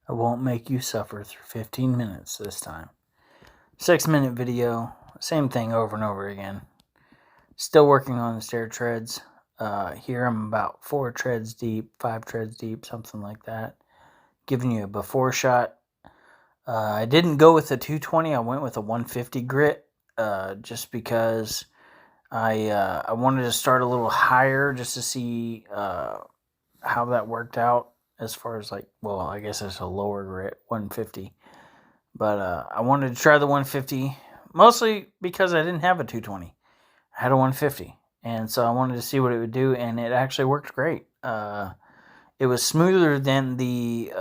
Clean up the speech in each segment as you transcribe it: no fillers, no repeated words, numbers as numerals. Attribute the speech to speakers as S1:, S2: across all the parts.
S1: I won't make you suffer through 15 minutes this time. 6-minute video, same thing over and over again. Still working on the stair treads. Here I'm about 4 treads deep, 5 treads deep, something like that. Giving you a before shot. I didn't go with the 220, I went with a 150 grit, just because I wanted to start a little higher just to see how that worked out as far as I guess it's a lower grit, 150. But I wanted to try the 150, mostly because I didn't have a 220. I had a 150, and so I wanted to see what it would do, and it actually worked great. It was smoother than the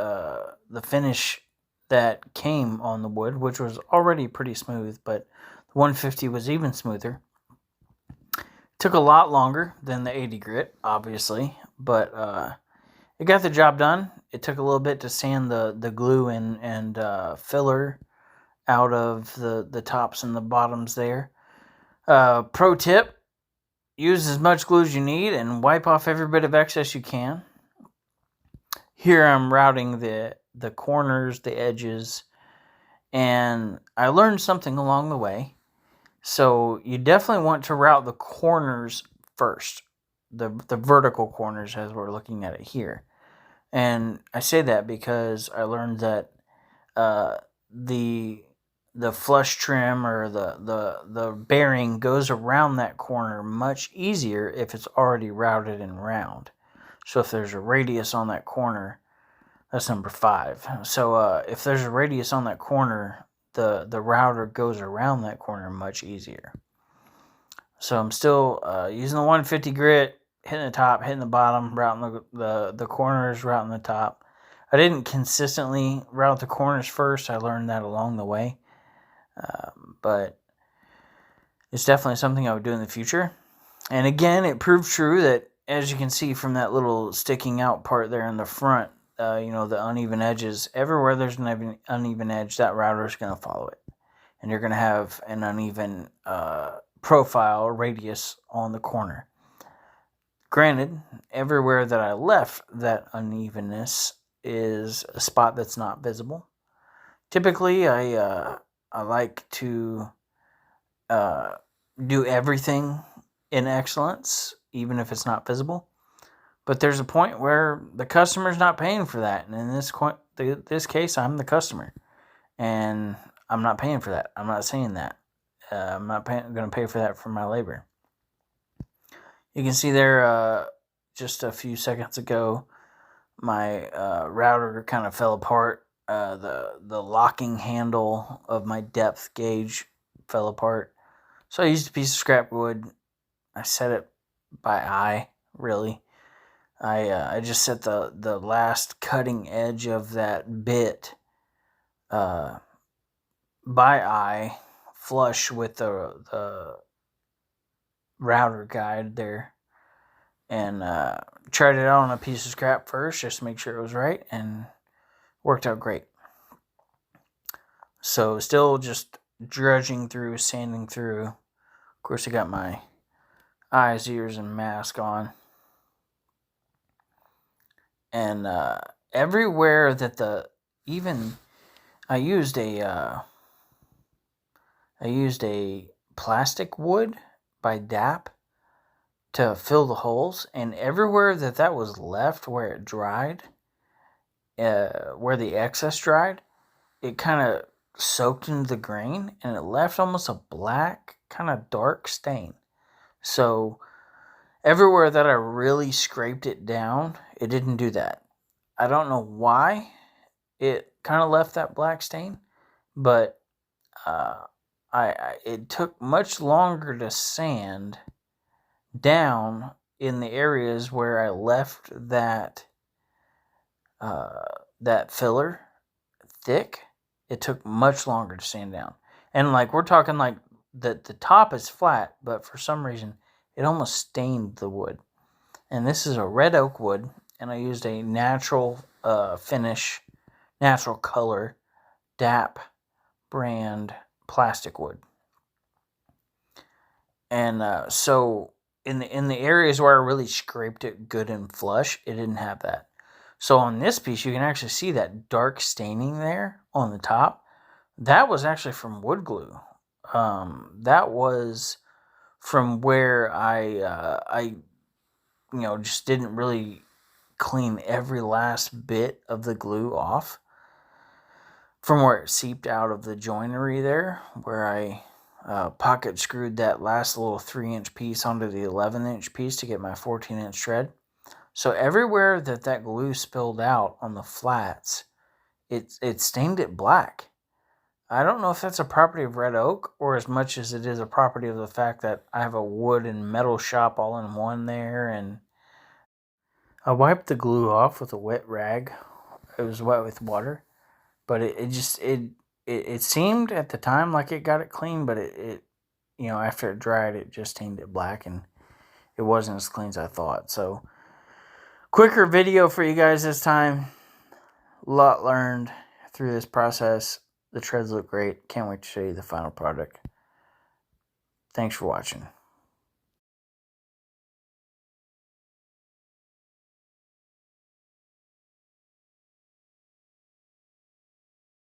S1: finish that came on the wood, which was already pretty smooth, but the 150 was even smoother. Took a lot longer than the 80 grit, obviously, but it got the job done. It took a little bit to sand the glue and filler out of the tops and the bottoms there. Pro tip, use as much glue as you need and wipe off every bit of excess you can. Here I'm routing the corners, the edges, and I learned something along the way. So you definitely want to route the corners first, the vertical corners as we're looking at it here. And I say that because I learned that the flush trim or the bearing goes around that corner much easier if it's already routed and round. So if there's a radius on that corner, that's number 5. So if there's a radius on that corner, the router goes around that corner much easier. So I'm still using the 150 grit, hitting the top, hitting the bottom, routing the corners, routing the top. I didn't consistently route the corners first. I learned that along the way. But it's definitely something I would do in the future. And again, it proved true that, as you can see from that little sticking out part there in the front, the uneven edges, everywhere there's an uneven edge, that router is going to follow it. And you're going to have an uneven profile or radius on the corner. Granted, everywhere that I left that unevenness is a spot that's not visible. Typically, I like to do everything in excellence, even if it's not visible. But there's a point where the customer's not paying for that. And in this case, I'm the customer. And I'm not paying for that. I'm not saying that. I'm not going to pay for that for my labor. You can see there, just a few seconds ago, my router kind of fell apart. The locking handle of my depth gauge fell apart. So I used a piece of scrap wood. I set it by eye, really. I just set the last cutting edge of that bit by eye, flush with the router guide there, and tried it out on a piece of scrap first just to make sure it was right, and worked out great. So still just drudging through, sanding through. Of course, I got my eyes, ears, and mask on. And everywhere that I used a plastic wood by DAP to fill the holes, and everywhere that was left where it dried, where the excess dried, it kind of soaked into the grain, and it left almost a black, kind of dark stain. So everywhere that I really scraped it down, it didn't do that. I don't know why it kind of left that black stain, but it took much longer to sand down in the areas where I left that filler thick. It took much longer to sand down. And we're talking the top is flat, but for some reason it almost stained the wood. And this is a red oak wood, and I used a natural finish, natural color DAP brand plastic wood. And so in the areas where I really scraped it good and flush, it didn't have that. So on this piece, you can actually see that dark staining there on the top. That was actually from wood glue. That was from where I just didn't really clean every last bit of the glue off from where it seeped out of the joinery there, where I pocket screwed that last little 3-inch piece onto the 11-inch piece to get my 14-inch tread. So everywhere that glue spilled out on the flats, it stained it black. I don't know if that's a property of red oak or as much as it is a property of the fact that I have a wood and metal shop all in one there. And I wiped the glue off with a wet rag. It was wet with water, but it seemed at the time like it got it clean, but it after it dried, it just stained it black, and it wasn't as clean as I thought. So quicker video for you guys this time. A lot learned through this process. The treads look great. Can't wait to show you the final product. Thanks for watching.